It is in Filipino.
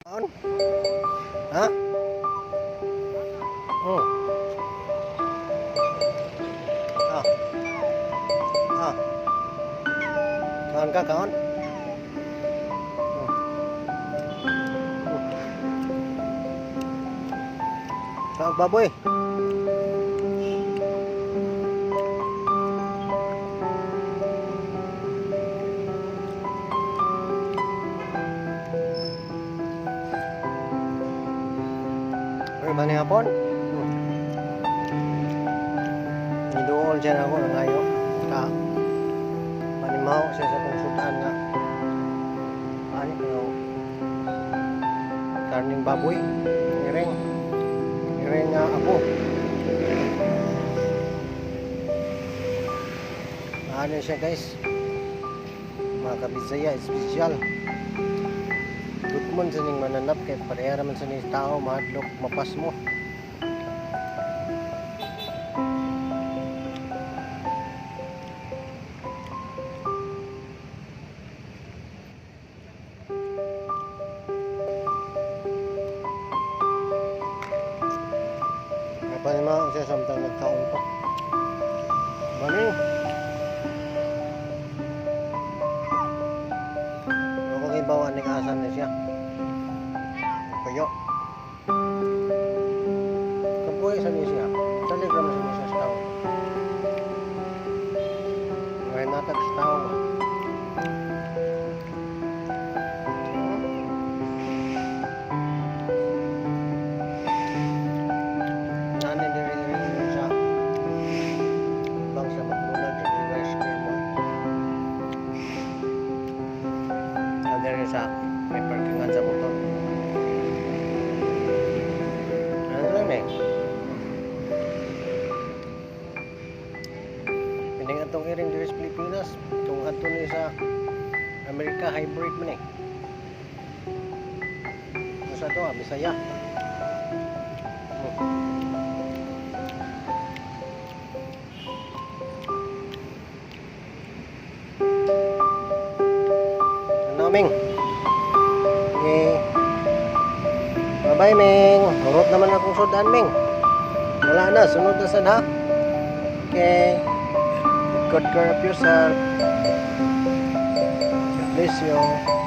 Kaon? Ha? Oh. Ah. Ah. Kaon ka, kaon? Oh. Oh. Kaon baboy. Bani hapon. Niduol dyan ako ng ngayon. Manimaw siya sa pangsudan nga. Ano kayo? Karning baboy. Ireng nga apo. Ano siya guys? Mga kabisaya, espesyal. Dukman sa ning mananap kay parehara man sa ning tao mahadlok mapas mo. Apa ni mau saya samtang nagkaon pa. Mani. Ako kay bawa ning asan na siya. Kayo. Kapoy sa niya siya. Telegram sa niya sa tao. Ngay natag sa tao. Nani diri sa bangsa magbulag sa US mo. Diri sa may parkingan sa motor. Pining atong iring diri sa Pilipinas, tung adto ni sa Amerika hybrid man eh. Sa to Bisaya. Ano Ming? Okay. Bye-bye Ming. Urot naman akong sudan Ming. Wala na, sunod na sad ha. Okay. Take good care of yourself. God bless you.